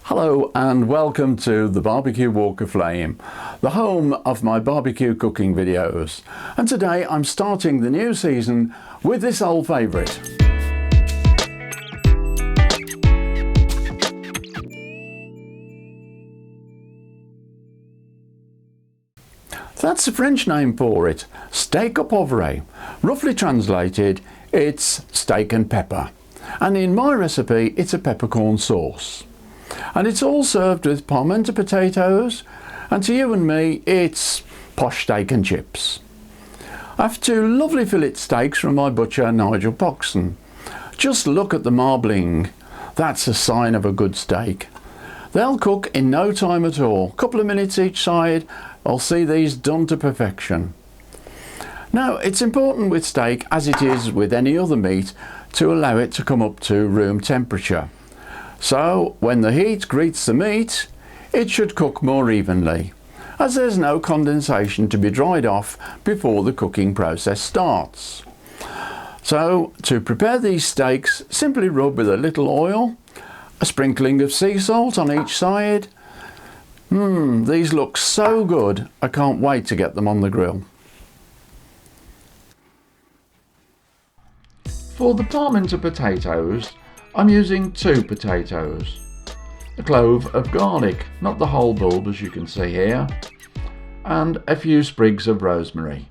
Hello and welcome to the Barbecue Walk of Flame, the home of my barbecue cooking videos. And today I'm starting the new season with this old favourite. That's the French name for it, steak au poivre. Roughly translated, it's steak and pepper. And in my recipe, it's a peppercorn sauce. And it's all served with Parmentier potatoes, and to you and me, it's posh steak and chips. I have two lovely fillet steaks from my butcher, Nigel Poxon. Just look at the marbling. That's a sign of a good steak. They'll cook in no time at all. A couple of minutes each side, I'll see these done to perfection. Now, it's important with steak, as it is with any other meat, to allow it to come up to room temperature. So, when the heat greets the meat, it should cook more evenly, as there's no condensation to be dried off before the cooking process starts. So, to prepare these steaks, simply rub with a little oil, a sprinkling of sea salt on each side. These look so good, I can't wait to get them on the grill. For the Parmentier potatoes, I'm using 2 potatoes, a clove of garlic, not the whole bulb as you can see here, and a few sprigs of rosemary.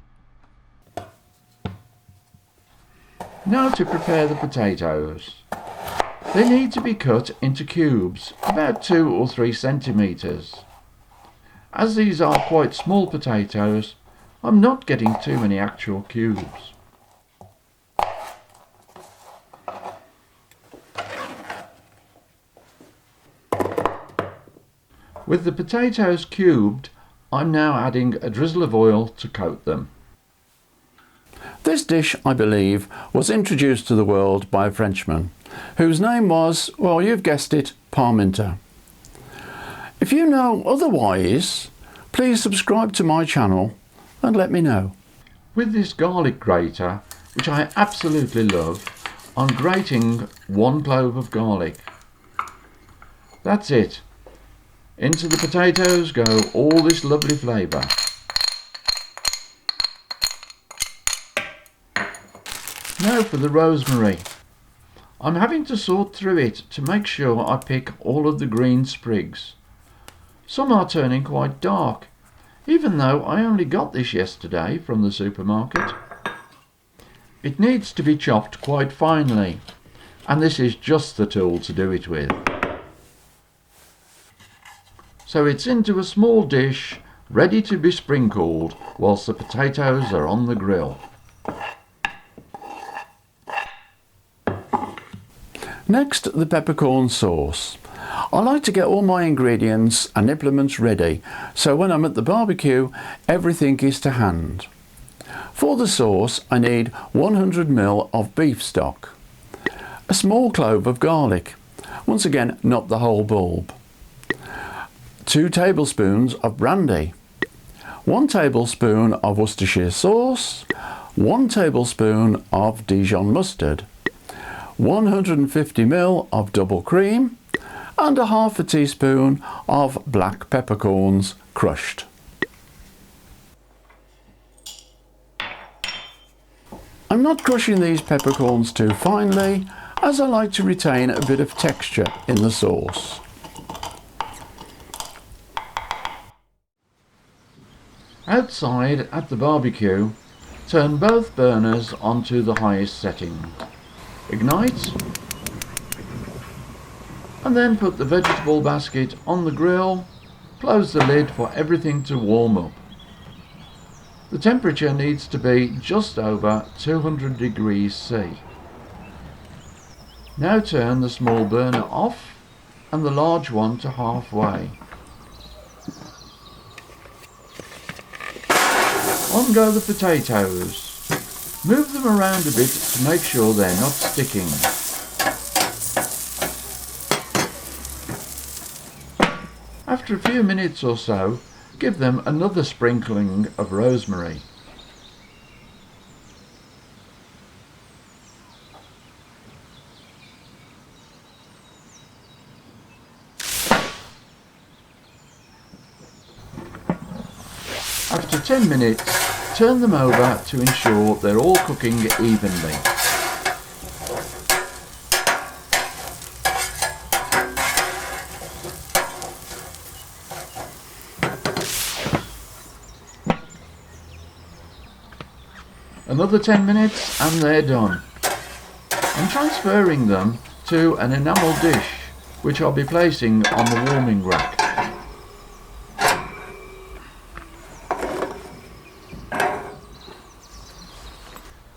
Now to prepare the potatoes. They need to be cut into cubes, about 2 or 3 centimetres. As these are quite small potatoes, I'm not getting too many actual cubes. With the potatoes cubed, I'm now adding a drizzle of oil to coat them. This dish, I believe, was introduced to the world by a Frenchman, whose name was, well, you've guessed it, Parmentier. If you know otherwise, please subscribe to my channel and let me know. With this garlic grater, which I absolutely love, I'm grating 1 clove of garlic. That's it. Into the potatoes go all this lovely flavour. Now for the rosemary. I'm having to sort through it to make sure I pick all of the green sprigs. Some are turning quite dark, even though I only got this yesterday from the supermarket. It needs to be chopped quite finely, and this is just the tool to do it with. So it's into a small dish, ready to be sprinkled whilst the potatoes are on the grill. Next, the peppercorn sauce. I like to get all my ingredients and implements ready, so when I'm at the barbecue, everything is to hand. For the sauce, I need 100 ml of beef stock, a small clove of garlic, once again not the whole bulb, 2 tablespoons of brandy, 1 tablespoon of Worcestershire sauce, 1 tablespoon of Dijon mustard, 150 ml of double cream, and a half a teaspoon of black peppercorns crushed. I'm not crushing these peppercorns too finely, as I like to retain a bit of texture in the sauce. Outside at the barbecue, turn both burners onto the highest setting. Ignite and then put the vegetable basket on the grill. Close the lid for everything to warm up. The temperature needs to be just over 200 degrees C. Now turn the small burner off and the large one to halfway. On go the potatoes. Move them around a bit to make sure they're not sticking. After a few minutes or so, give them another sprinkling of rosemary. After 10 minutes, turn them over to ensure they're all cooking evenly. Another 10 minutes and they're done. I'm transferring them to an enamel dish which I'll be placing on the warming rack.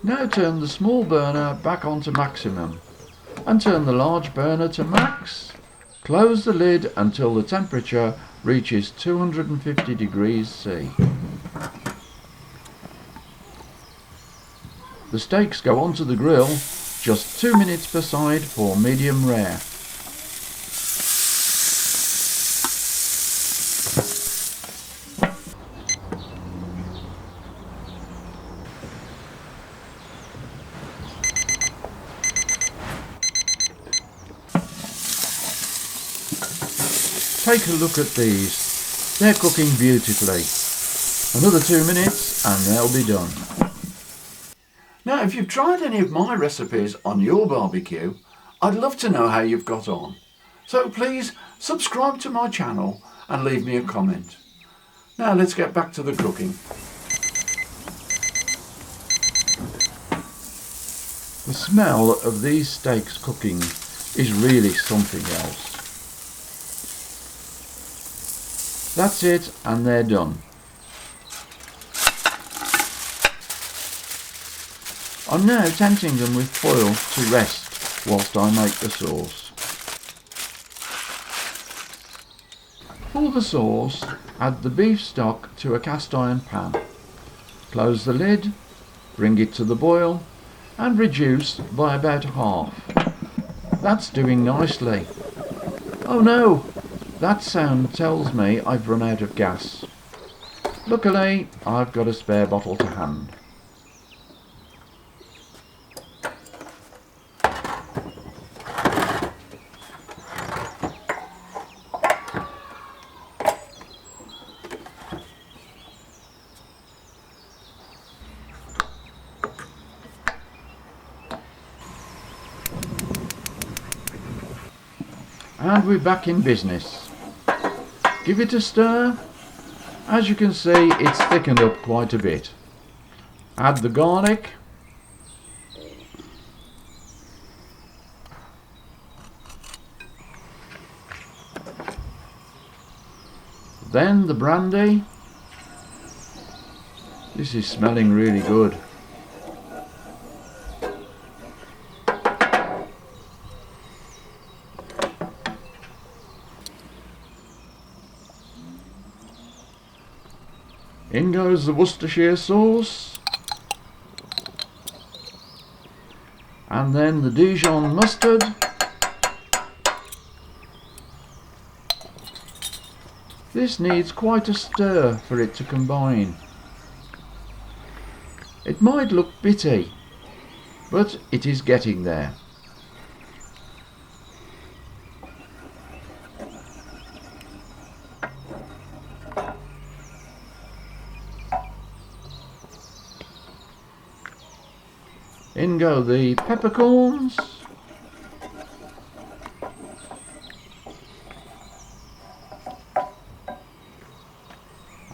Now turn the small burner back onto maximum and turn the large burner to max. Close the lid until the temperature reaches 250 degrees C. The steaks go onto the grill, just 2 minutes per side for medium rare. Take a look at these. They're cooking beautifully. Another 2 minutes and they'll be done. Now, if you've tried any of my recipes on your barbecue, I'd love to know how you've got on. So please subscribe to my channel and leave me a comment. Now let's get back to the cooking. The smell of these steaks cooking is really something else. That's it, and they're done. I'm now tenting them with foil to rest whilst I make the sauce. For the sauce, add the beef stock to a cast iron pan. Close the lid, bring it to the boil and reduce by about half. That's doing nicely. Oh no! That sound tells me I've run out of gas. Luckily, I've got a spare bottle to hand. And we're back in business. Give it a stir. As you can see, it's thickened up quite a bit. Add the garlic. Then the brandy. This is smelling really good. In goes the Worcestershire sauce, and then the Dijon mustard, this needs quite a stir for it to combine. It might look bitty, but it is getting there. In go the peppercorns,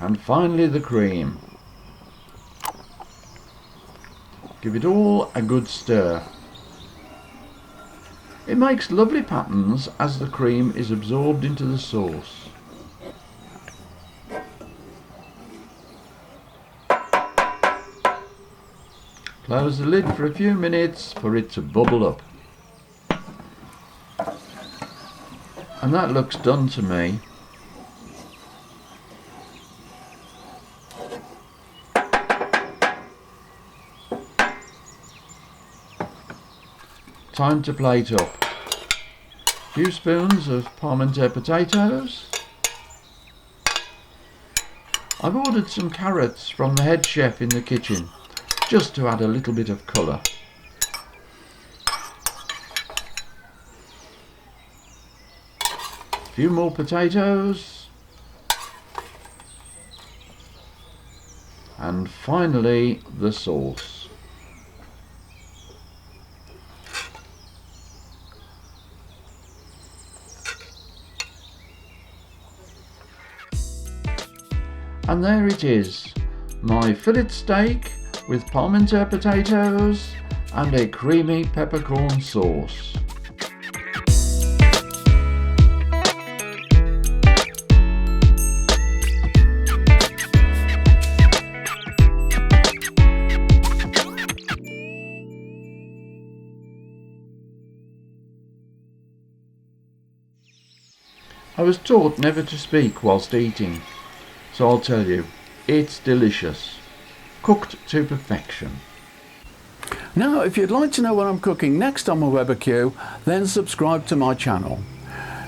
and finally the cream. Give it all a good stir. It makes lovely patterns as the cream is absorbed into the sauce. Close the lid for a few minutes for it to bubble up. And that looks done to me. Time to plate up. A few spoons of Parmentier potatoes. I've ordered some carrots from the head chef in the kitchen, just to add a little bit of colour. A few more potatoes. And finally the sauce. And there it is, my fillet steak with Parmentier potatoes and a creamy peppercorn sauce. I was taught never to speak whilst eating, so I'll tell you, it's delicious. Cooked to perfection. Now, if you'd like to know what I'm cooking next on my Weber Q, then subscribe to my channel.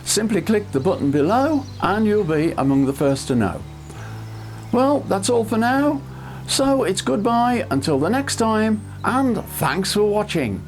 Simply click the button below and you'll be among the first to know. Well, that's all for now. So it's goodbye until the next time, and thanks for watching.